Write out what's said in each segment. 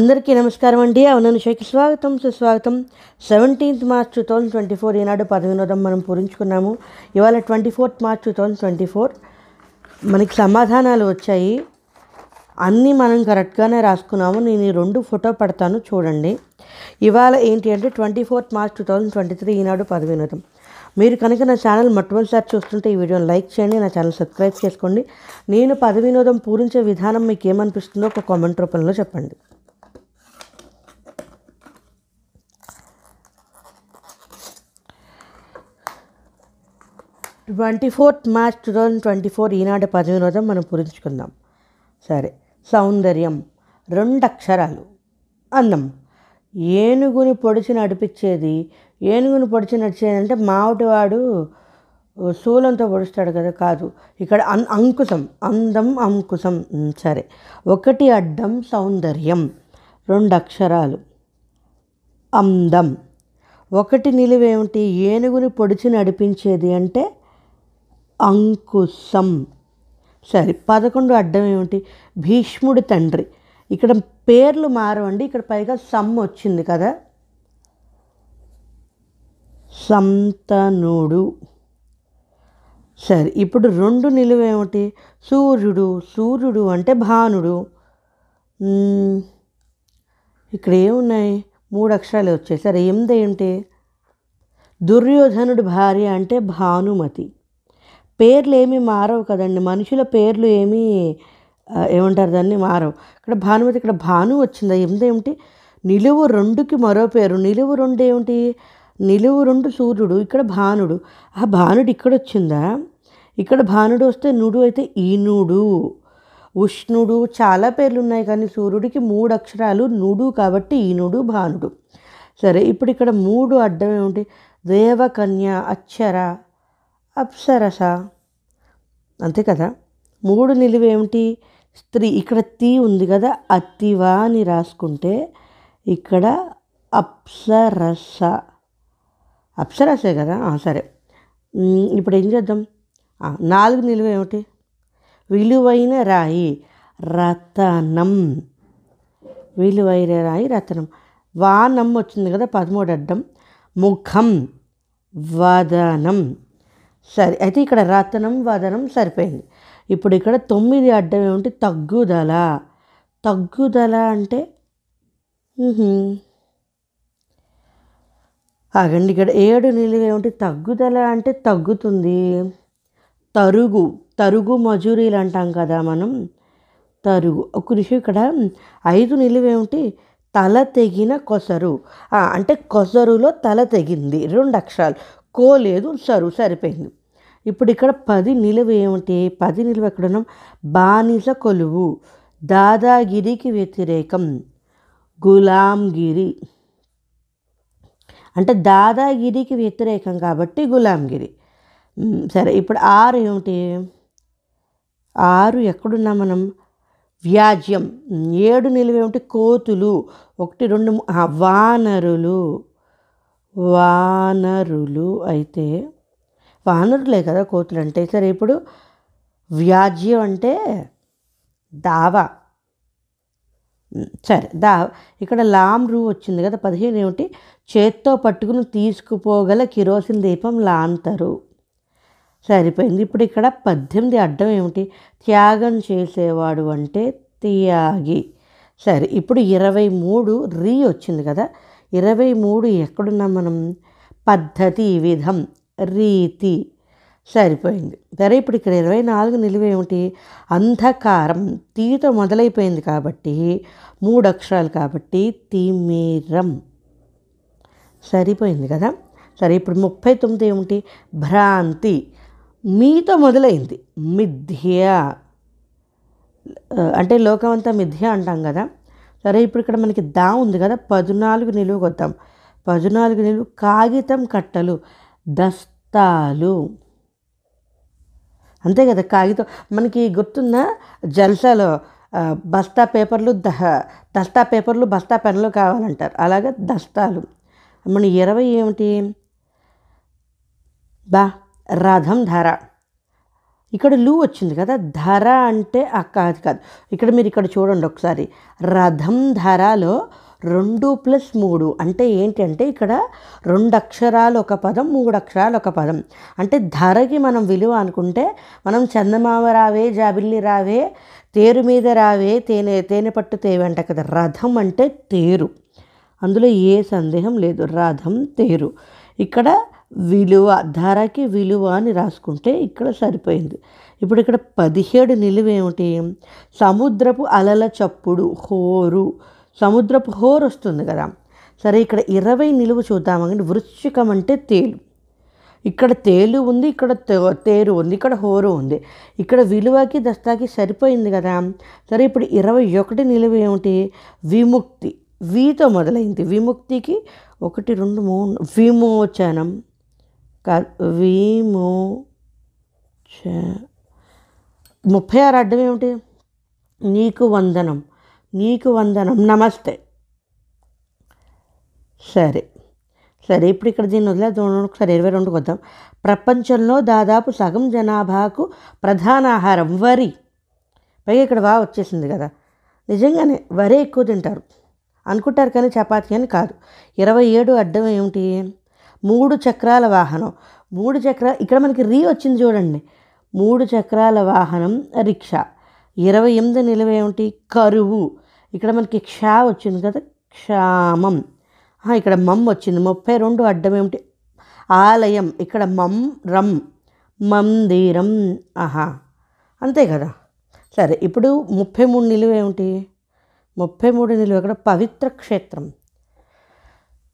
అందరికీ నమస్కారం అండి. అవుననుషకి స్వాగతం సుస్వాగతం. 17th March 2024 ఈనాడు పద వినోదం మనం పూరించుకున్నాము. ఇవాళ 24th March 2024 మనకి సమాధానాలు వచ్చాయి. అన్నీ మనం కరెక్ట్గానే రాసుకున్నాము. నేను ఈ రెండు ఫోటో పడతాను చూడండి. ఇవాళ ఏంటి అంటే 24th March 2023 ఈనాడు పద వినోదం. మీరు కనుక నా ఛానల్ మొట్టమొదటిసారి చూస్తుంటే ఈ వీడియోని లైక్ చేయండి, నా ఛానల్ సబ్స్క్రైబ్ చేసుకోండి. నేను పద వినోదం పూరించే విధానం మీకు ఏమనిపిస్తుందో ఒక కామెంట్ రూపంలో చెప్పండి. March 2024 ఈనాడు పద వినోదం మనం పూరించుకుందాం. సరే, సౌందర్యం 2 అక్షరాలు. అన్నం. ఏనుగుని పొడిచి నడిపించేది. ఏనుగుని పొడిచి నడిచేది అంటే మావటివాడు శూలంతో పొడుస్తాడు కదా, కాదు. ఇక్కడ అంకుశం. అందం అంకుశం. సరే, 1 అడ్డం సౌందర్యం 2 అక్షరాలు. అందం. 1 నిలువేమిటి? ఏనుగుని పొడిచి నడిపించేది అంటే అంకుశం. సరే, 11 అడ్డం ఏమిటి? భీష్ముడి తండ్రి. ఇక్కడ పేర్లు మారవండి, ఇక్కడ పైగా సమ్ వచ్చింది కదా, సంతనుడు. సరే, ఇప్పుడు 2 నిలువేమిటి? సూర్యుడు. సూర్యుడు అంటే భానుడు. ఇక్కడ ఏమున్నాయి? 3 అక్షరాలు వచ్చాయి. సరే, 8 ఏంటి? దుర్యోధనుడి భార్య అంటే భానుమతి. పేర్లు ఏమీ మారవు కదండి, మనుషుల పేర్లు ఏమీ ఏమంటారు దాన్ని, మారవు. ఇక్కడ భానుమతి, ఇక్కడ భాను వచ్చిందా? 8 ఏమిటి? నిలువు 2కి మరో పేరు. నిలువు 2 ఏమిటి? నిలువు 2 సూర్యుడు, ఇక్కడ భానుడు. ఆ భానుడు ఇక్కడ వచ్చిందా? ఇక్కడ భానుడు వస్తే నుడు అయితే ఈనుడు, ఉష్ణుడు, చాలా పేర్లు ఉన్నాయి. కానీ సూర్యుడికి 3 అక్షరాలు, నుడు కాబట్టి ఈనుడు, భానుడు. సరే, ఇప్పుడు ఇక్కడ 3 అడ్డం ఏమిటి? దేవకన్య, అక్షర, అప్సరస. అంతే కదా. 3 నిలువేమిటి? స్త్రీ. ఇక్కడ తీ ఉంది కదా, అతివా అని రాసుకుంటే ఇక్కడ అప్సరస. అప్సరసే కదా. సరే, ఇప్పుడు ఏం చేద్దాం? 4 నిలువేమిటి? విలువైన రాయి, రతనం. విలువైన రాయి, రతనం. వానం వచ్చింది కదా, 13 అడ్డం. ముఖం, వదనం. సరే, అయితే ఇక్కడ రతనం, వదనం సరిపోయింది. ఇప్పుడు ఇక్కడ 9 అడ్డం ఏమిటి? తగ్గుదల. తగ్గుదల అంటే ఆగండి, ఇక్కడ 7 నిలువ ఏమిటి? తగ్గుదల అంటే తగ్గుతుంది. తరుగు. తరుగు మజూరీలు అంటాం కదా మనం, తరుగు. ఒక నిమిషం, ఇక్కడ 5 నిలువేమిటి? తల తెగిన కొసరు. అంటే కొసరులో తల తెగింది. 2 అక్షరాలు. కో లేదు, సరు. సరిపోయింది. ఇప్పుడు ఇక్కడ 10 నిలువ ఏమిటి? 10 నిలువ ఎక్కడున్నాం? బానిస కొలువు. దాదాగిరికి వ్యతిరేకం, గులాంగిరి. అంటే దాదాగిరికి వ్యతిరేకం కాబట్టి గులాంగిరి. సరే, ఇప్పుడు 6 ఏమిటి? 6 ఎక్కడున్నాం మనం? వ్యాజ్యం. 7 నిలువేమిటి? కోతులు. 1 2 వానరులు. వానరులు అయితే వానరులే కదా కోతులు అంటే. సరే, ఇప్పుడు వ్యాజ్యం అంటే దావా. సరే, ఇక్కడ లాంరు వచ్చింది కదా, 15 ఏమిటి? చేత్తో పట్టుకుని తీసుకుపోగల కిరోసిన్ దీపం లాంతరు. సరిపోయింది. ఇప్పుడు ఇక్కడ 18 అడ్డం ఏమిటి? త్యాగం చేసేవాడు అంటే త్యాగి. సరే, ఇప్పుడు 23 రీ వచ్చింది కదా, 23 ఎక్కడున్నాం మనం? పద్ధతి, విధం, రీతి. సరిపోయింది. సరే, ఇప్పుడు ఇక్కడ 24 నిలువేమిటి? అంధకారం. తీతో మొదలైపోయింది కాబట్టి 3 అక్షరాలు కాబట్టి తిమిరం. సరిపోయింది కదా. సరే, ఇప్పుడు 39 ఏమిటి? భ్రాంతి. మీతో మొదలైంది. మిథ్య అంటే లోకమంతా మిథ్య అంటాం కదా. సరే, ఇప్పుడు ఇక్కడ మనకి దా ఉంది కదా, 14 నిలువుకి వద్దాం. 14 నిలువు కాగితం కట్టలు, దస్తాలు. అంతే కదా, కాగితం. మనకి గుర్తుందా జల్సాలో బస్తా పేపర్లు, దస్తా పేపర్లు, బస్తా పెన్నులు కావాలంటారు, అలాగే దస్తాలు. మన 20 ఏమిటి? రథం ధర. ఇక్కడ లు వచ్చింది కదా, ధర అంటే కాదు కాదు, ఇక్కడ మీరు ఇక్కడ చూడండి ఒకసారి, రథం ధరలో 2+3 అంటే ఏంటంటే ఇక్కడ 2 అక్షరాలు ఒక పదం, 3 అక్షరాలు ఒక పదం. అంటే ధరకి మనం విలువ అనుకుంటే మనం చందమామ రావే జాబిల్లి రావే తేరు మీద రావే తేనె పట్టు తేవే అంట కదా. రథం అంటే తేరు, అందులో ఏ సందేహం లేదు, రథం తేరు. ఇక్కడ విలువ, ధరకి విలువ అని రాసుకుంటే ఇక్కడ సరిపోయింది. ఇప్పుడు ఇక్కడ 17 నిలువ ఏమిటి? సముద్రపు అలల చప్పుడు, హోరు. సముద్రపు హోరు వస్తుంది కదా. సరే, ఇక్కడ 20 నిలువ చూద్దామండి. వృశ్చికం అంటే తేలు. ఇక్కడ తేలు ఉంది, ఇక్కడ తేరు ఉంది, ఇక్కడ హోరు ఉంది. ఇక్కడ విలువకి దస్తాకి సరిపోయింది కదా. సరే, ఇప్పుడు 21 నిలువ ఏమిటి? విముక్తి. వీతో మొదలైంది. విముక్తికి 1 2 3 విమోచనం కాదు, 36 అడ్డం ఏమిటి? నీకు వందనం, నీకు వందనం, నమస్తే. సరే సరే, ఇప్పుడు ఇక్కడ దీన్ని వదిలేద్దాం. ఒకసారి 22కి వద్దాం. ప్రపంచంలో దాదాపు సగం జనాభాకు ప్రధాన ఆహారం వరి. పైగా ఇక్కడ వచ్చేసింది కదా. నిజంగానే వరే ఎక్కువ తింటారు అనుకుంటారు కానీ చపాతీ అని కాదు. 27 అడ్డం ఏమిటి? 3 చక్రాల వాహనం. 3 చక్రాలు ఇక్కడ మనకి వచ్చింది చూడండి. 3 చక్రాల వాహనం రిక్షా. 28 నిలువ ఏమిటి? కరువు. ఇక్కడ మనకి క్షా వచ్చింది కదా, క్షామం. ఇక్కడ మమ్ వచ్చింది. 32 అడ్డం ఏమిటి? ఆలయం. ఇక్కడ రం, మందిరం. అంతే కదా. సరే, ఇప్పుడు 33 నిలువ ఏమిటి? 33 నిలువ ఇక్కడ పవిత్ర క్షేత్రం.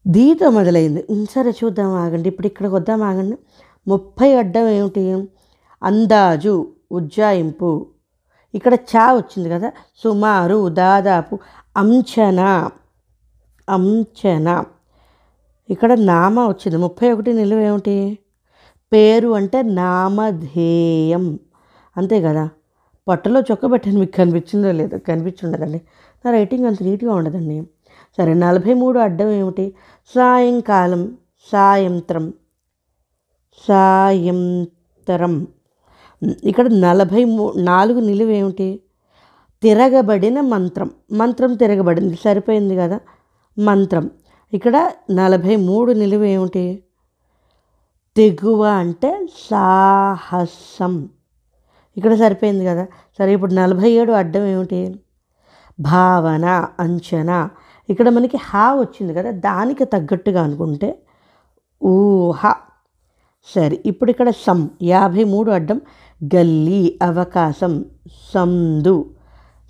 దీతో మొదలైంది. సరే చూద్దాం, ఆగండి. ఇప్పుడు ఇక్కడికి వద్దాం, ఆగండి. 30 అడ్డం ఏమిటి? అందాజు, ఉజ్జాయింపు. ఇక్కడ చా వచ్చింది కదా, సుమారు, దాదాపు, అంచనా. ఇక్కడ నామ వచ్చింది. 31 నిలువ ఏమిటి? పేరు అంటే నామధేయం. అంతే కదా. పొట్టలో చొక్క పెట్టండి, మీకు కనిపించిందో లేదో, కనిపించుండదండి, నా రైటింగ్ అంత నీట్గా ఉండదండి. సరే, 43 అడ్డం ఏమిటి? సాయంకాలం, సాయంత్రం. ఇక్కడ 44 నిలువ ఏమిటి? తిరగబడిన మంత్రం. మంత్రం తిరగబడింది, సరిపోయింది కదా, మంత్రం. ఇక్కడ 43 నిలువ ఏమిటి? తెగువ అంటే సాహసం. ఇక్కడ సరిపోయింది కదా. సరే, ఇప్పుడు 47 అడ్డం ఏమిటి? భావన, అంచనా. ఇక్కడ మనకి వచ్చింది కదా, దానికి తగ్గట్టుగా అనుకుంటే ఊహ. సరే, ఇప్పుడు ఇక్కడ 53 అడ్డం గల్లీ, అవకాశం, సందు.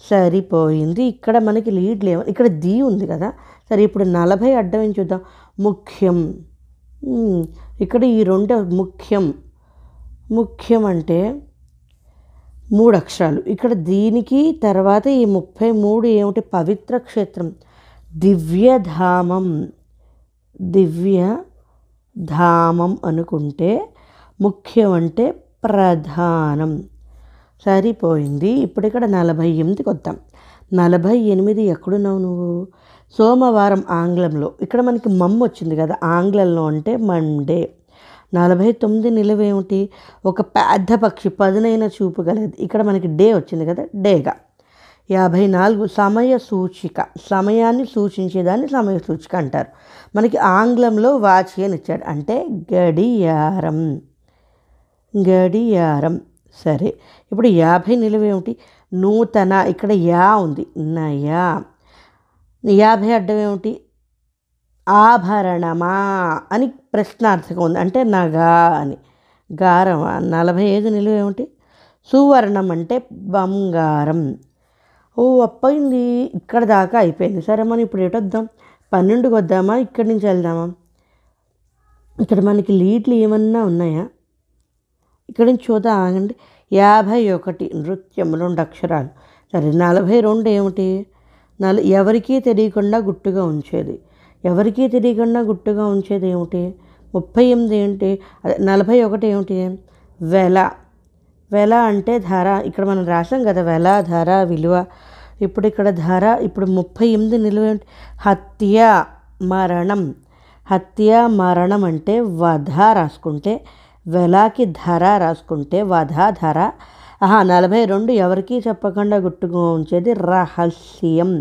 సరిపోయింది. ఇక్కడ మనకి లీడ్ లేవు, ఇక్కడ దీ ఉంది కదా. సరే, ఇప్పుడు 40 అడ్డం ఏం చూద్దాం? ముఖ్యం. ఇక్కడ ఈ 2 ముఖ్యం అంటే 3 అక్షరాలు. ఇక్కడ దీనికి తర్వాత ఈ 33 ఏమిటి? పవిత్ర క్షేత్రం, దివ్యధామం అనుకుంటే ముఖ్యం అంటే ప్రధానం. సరిపోయింది. ఇప్పుడు ఇక్కడ 48కి వద్దాం. 48 ఎక్కడున్నావు నువ్వు? సోమవారం ఆంగ్లంలో. ఇక్కడ మనకి వచ్చింది కదా, ఆంగ్లంలో అంటే మండే. 49 నిలువ ఏమిటి? ఒక పెద్ద పక్షి, పదునైన చూపు గలది. ఇక్కడ మనకి డే వచ్చింది కదా, డేగా. 54 సమయ సూచిక. సమయాన్ని సూచించేదాన్ని సమయ సూచిక అంటారు. మనకి ఆంగ్లంలో వాచి అని ఇచ్చాడు, అంటే గడియారం. సరే, ఇప్పుడు 50 నిలువ ఏమిటి? నూతన. ఇక్కడ ఉంది, నయా. 50 అడ్డం ఏమిటి? ఆభరణమా అని ప్రశ్నార్థకం ఉంది, అంటే నగా అని, గారమా. 45 నిలువ ఏమిటి? సువర్ణం అంటే బంగారం. అప్పయింది, ఇక్కడ దాకా అయిపోయింది. సరే, మనం ఇప్పుడు ఎటొద్దాం? 12కి వద్దామా, ఇక్కడి నుంచి వెళ్దామా? ఇక్కడ మనకి లీడ్లు ఏమన్నా ఉన్నాయా? ఇక్కడ నుంచి చూద్దాం, ఆగండి. 51 నృత్యం, 2 అక్షరాలు. సరే, 42 ఏమిటి? ఎవరికీ తెలియకుండా గుట్టుగా ఉంచేది. ఎవరికీ తెలియకుండా గుట్టుగా ఉంచేది ఏమిటి? 38 ఏంటి? 41 ఏమిటి? వెల అంటే ధర. ఇక్కడ మనం రాసాం కదా, వెల, ధర, విలువ. ఇప్పుడు ఇక్కడ ధర. ఇప్పుడు 38 నిలువ ఏమిటి? హత్య, మరణం. అంటే వధ రాసుకుంటే వెలాకి ధర రాసుకుంటే వధ ధర 42 ఎవరికీ చెప్పకుండా గుట్టుగా ఉంచేది రహస్యం.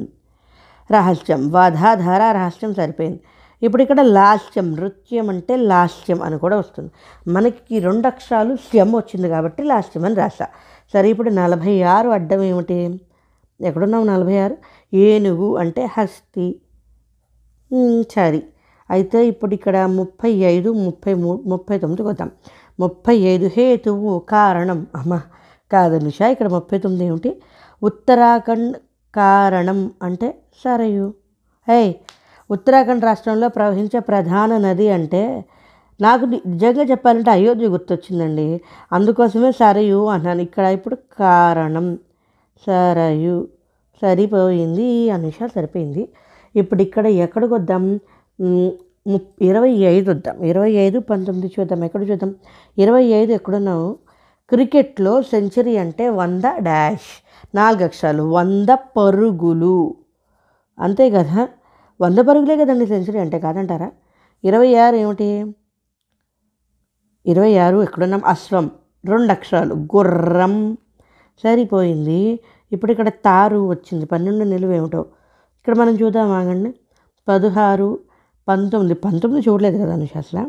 రహస్యం వధ ధర రహస్యం సరిపోయింది. ఇప్పుడు ఇక్కడ లాస్యం, నృత్యం అంటే లాస్యం అని కూడా వస్తుంది. మనకి 2 అక్షరాలు శ్యం వచ్చింది కాబట్టి లాస్యం అని రాసా. సరే, ఇప్పుడు 46 అడ్డం ఏమిటి? ఎక్కడున్నావు 46? ఏనుగు అంటే హస్తి. సరే, అయితే ఇప్పుడు ఇక్కడ 35, 33, 39 వద్దాం. 35 హేతువు కారణం. అమ్మ కాదనుష, ఇక్కడ 39 ఏమిటి? ఉత్తరాఖండ్ కారణం అంటే సరయు. ఉత్తరాఖండ్ రాష్ట్రంలో ప్రవహించే ప్రధాన నది అంటే నాకు నిజంగా చెప్పాలంటే అయోధ్య గుర్తొచ్చిందండి. అందుకోసమే సరయు అన్నాను. ఇక్కడ ఇప్పుడు కారణం సరయు. సరిపోయింది అనుష, సరిపోయింది. ఇప్పుడు ఇక్కడ ఎక్కడికి వద్దాం? 25 వద్దాం. 25, 19 చూద్దాం. ఎక్కడ చూద్దాం? 25 ఎక్కడున్నావు? క్రికెట్లో సెంచరీ అంటే 100 డాష్, 4 అక్షరాలు, 100 పరుగులు. అంతే కదా, 100 పరుగులే కదండి సెంచరీ అంటే, కాదంటారా? 26 ఏమిటి? 26 ఎక్కడున్నాం? అశ్వం, 2 అక్షరాలు, గుర్రం. సరిపోయింది. ఇప్పుడు ఇక్కడ తారు వచ్చింది. 12 నిలువ ఏమిటో ఇక్కడ మనం చూద్దాం, ఆగండి. 16, 19. 19 చూడలేదు కదా అనుష అసలు.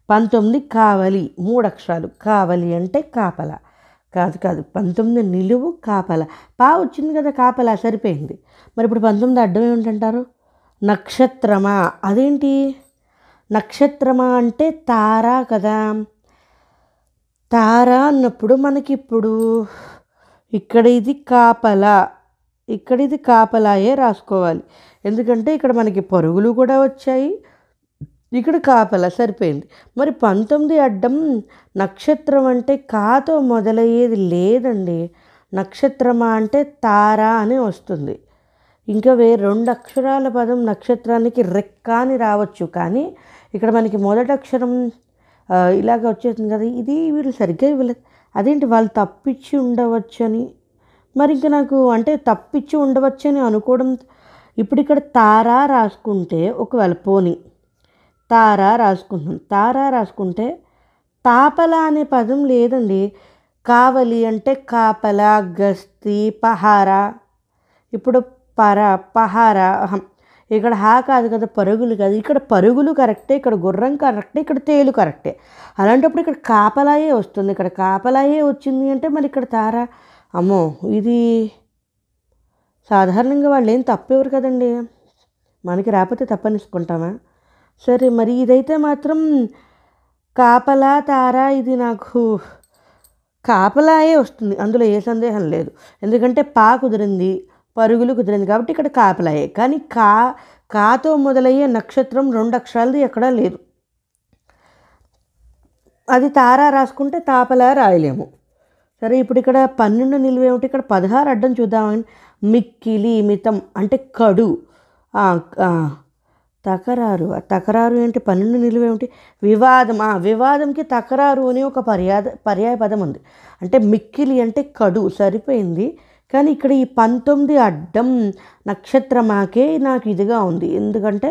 19 కావలి, 3 అక్షరాలు. కావలి అంటే కాపల. కాదు 19 నిలువు కాపల. పా వచ్చింది కదా, కాపల. సరిపోయింది. మరి ఇప్పుడు 19 అడ్డం ఏమిటంటారు? నక్షత్రమా. అదేంటి నక్షత్రమా అంటే తారా కదా. తారా అన్నప్పుడు మనకి ఇప్పుడు ఇక్కడ ఇది కాపల, ఇక్కడ ఇది కాపలాయే రాసుకోవాలి. ఎందుకంటే ఇక్కడ మనకి పరుగులు కూడా వచ్చాయి, ఇక్కడ కాపల. సరిపోయింది. మరి 19 అడ్డం నక్షత్రం అంటే కాతో మొదలయ్యేది లేదండి. నక్షత్రమా అంటే తారా అని వస్తుంది. ఇంకా 2 అక్షరాల పదం నక్షత్రానికి రెక్క అని రావచ్చు, కానీ ఇక్కడ మనకి మొదటి అక్షరం ఇలాగ వచ్చేసింది కదా. ఇది వీళ్ళు సరిగ్గా ఇవ్వలేదు. అదేంటి, వాళ్ళు తప్పిచ్చి ఉండవచ్చని. మరి ఇంకా నాకు అంటే తప్పిచ్చి ఉండవచ్చని అనుకోవడం. ఇప్పుడు ఇక్కడ తారా రాసుకుంటే, ఒకవేళ పోని తారా రాసుకుంటున్నాం. తారా రాసుకుంటే తాపల అనే పదం లేదండి. కావలి అంటే కాపల, గస్తీ, పహారా. ఇప్పుడు పహారా. ఇక్కడ హా కాదు కదా, పరుగులు కాదు. ఇక్కడ పరుగులు కరెక్టే, ఇక్కడ గుర్రం కరెక్టే, ఇక్కడ తేలు కరెక్టే. అలాంటప్పుడు ఇక్కడ కాపలాయే వస్తుంది. ఇక్కడ కాపలాయే వచ్చింది అంటే మరి ఇక్కడ తారా. అమ్మో, ఇది సాధారణంగా వాళ్ళు ఏం తప్పెవరు కదండి. మనకి రాకపోతే తప్పనిసుకుంటామా? సరే, మరి ఇదైతే మాత్రం కాపలా తారా, ఇది నాకు కాపలాయే వస్తుంది. అందులో ఏ సందేహం లేదు. ఎందుకంటే పా కుదిరింది, పరుగులు కుదిరింది కాబట్టి ఇక్కడ కాపలాయే. కానీ కాతో మొదలయ్యే నక్షత్రం 2 అక్షరాలది ఎక్కడా లేదు. అది తారా రాసుకుంటే తాపలా రాయలేము. సరే, ఇప్పుడు ఇక్కడ 12 నిలువ ఏమిటి? ఇక్కడ 16 అడ్డం చూద్దామని. మిక్కిలి, మితం అంటే కడు. తకరారు ఏంటి? 12 నిలువ ఏమిటి? వివాదం. వివాదంకి తకరారు అని ఒక పర్యాయ పదం ఉంది. అంటే మిక్కిలి అంటే కడు. సరిపోయింది. కానీ ఇక్కడ ఈ 19 అడ్డం నక్షత్రమాకే నాకు ఇదిగా ఉంది. ఎందుకంటే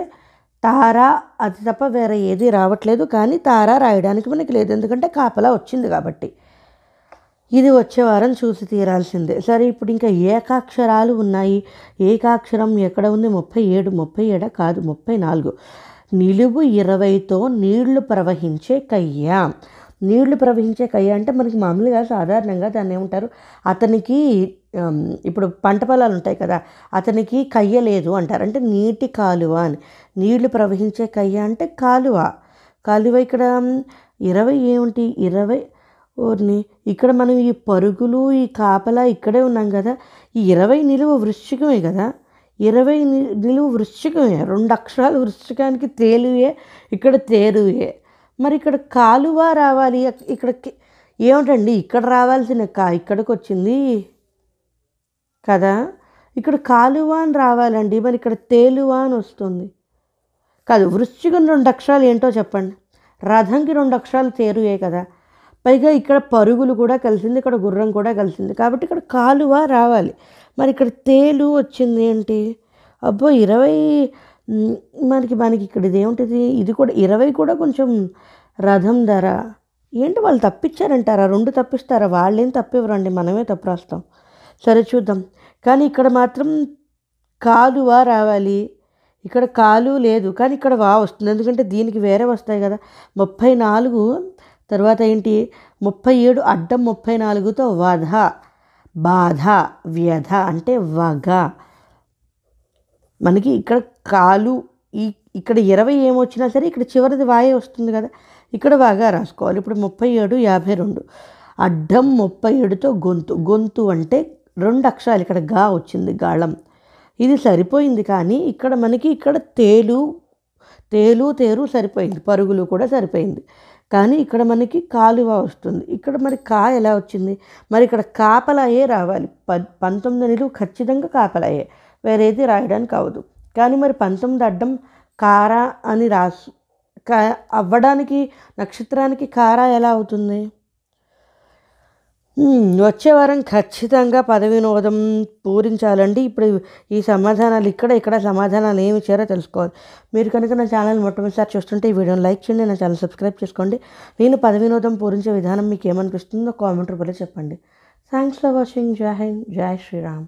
తారా అది తప్ప వేరే ఏది రావట్లేదు. కానీ తారా రాయడానికి మనకి లేదు, ఎందుకంటే కాపలా వచ్చింది కాబట్టి. ఇది వచ్చే వారం చూసి తీరాల్సిందే. సరే, ఇప్పుడు ఇంకా ఏకాక్షరాలు ఉన్నాయి. ఏకాక్షరం ఎక్కడ ఉంది? 37 కాదు, 34. నిలువు 20తో నీళ్లు ప్రవహించే కయ్య. నీళ్లు ప్రవహించే కయ్య అంటే మనకి మామూలుగా సాధారణంగా దాన్ని ఏమంటారు? అతనికి ఇప్పుడు పంట పొలాలు ఉంటాయి కదా, అతనికి కయ్య లేదు అంటారు. అంటే నీటి కాలువ అని. నీళ్లు ప్రవహించే కయ్య అంటే కాలువ. ఇక్కడ 20 ఏమిటి? 20 ఓర్ని, ఇక్కడ మనం ఈ పరుగులు, ఈ కాపలా ఇక్కడే ఉన్నాం కదా. ఈ 20 నిలువు వృశ్చికమే కదా. 20 నిలువు వృశ్చికమే. 2 అక్షరాలు వృశ్చికానికి తేలువే, ఇక్కడ తేరువే. మరి ఇక్కడ కాలువ రావాలి. ఇక్కడికి ఏమిటండి, ఇక్కడ రావాల్సిన ఇక్కడికి వచ్చింది కదా. ఇక్కడ కాలువ అని రావాలండి. మరి ఇక్కడ తేలువ అని వస్తుంది కాదు. వృశ్చికం 2 అక్షరాలు ఏంటో చెప్పండి. రథంకి 2 అక్షరాలు తేరువే కదా. పైగా ఇక్కడ పరుగులు కూడా కలిసింది, ఇక్కడ గుర్రం కూడా కలిసింది కాబట్టి ఇక్కడ కాలువ రావాలి. మరి ఇక్కడ తేలు వచ్చింది ఏంటి? అబ్బో, 20 మనకి ఇక్కడ ఇదేమిటిది? ఇది కూడా 20 కూడా కొంచెం రథం ధర. ఏంటి వాళ్ళు తప్పిచ్చారంటారా? 2 తప్పిస్తారా? వాళ్ళేం తప్పివ్వరండి. మనమే తప్పు రాస్తాం. సరే చూద్దాం. కానీ ఇక్కడ మాత్రం కాలువ రావాలి. ఇక్కడ కాలు లేదు. కానీ ఇక్కడ వా వస్తుంది. ఎందుకంటే దీనికి వేరే వస్తాయి కదా! 34 తర్వాత ఏంటి 37 అడ్డం 34తో వధ, బాధ, వ్యధ అంటే వగ. మనకి ఇక్కడ కాలు ఇక్కడ 20 ఏమొచ్చినా సరే ఇక్కడ చివరిది వాయే వస్తుంది కదా! ఇక్కడ వాగా రాసుకోవాలి. ఇప్పుడు 37, 52 అడ్డం 37తో గొంతు. గొంతు అంటే 2 అక్షరాలు. ఇక్కడ గా వచ్చింది గాళం. ఇది సరిపోయింది. కానీ ఇక్కడ మనకి ఇక్కడ తేలు తేరు సరిపోయింది. పరుగులు కూడా సరిపోయింది. కానీ ఇక్కడ మనకి కాలువ వస్తుంది. ఇక్కడ మరి కా ఎలా వచ్చింది? మరి ఇక్కడ కాపలాయే రావాలి. 19 నిలువు ఖచ్చితంగా కాపలాయే, వేరేది రాయడానికి అవ్వదు. కానీ మరి 19 అడ్డం కారా అని అవ్వడానికి నక్షత్రానికి కారా ఎలా అవుతుంది? వచ్చే వారం ఖచ్చితంగా పద వినోదం పూరించాలండి. ఇప్పుడు ఈ సమాధానాలు ఇక్కడ సమాధానాలు ఏమి ఇచ్చారో తెలుసుకోవాలి. మీరు కనుక నా ఛానల్ మొట్టమొదటిసారి చూస్తుంటే ఈ వీడియోని లైక్ చేయండి, నా ఛానల్ సబ్స్క్రైబ్ చేసుకోండి. నేను పద వినోదం పూరించే విధానం మీకు ఏమనిపిస్తుందో కామెంట్ రూపంలో చెప్పండి. Thanks for watching. జై హింద్, జై శ్రీరామ్.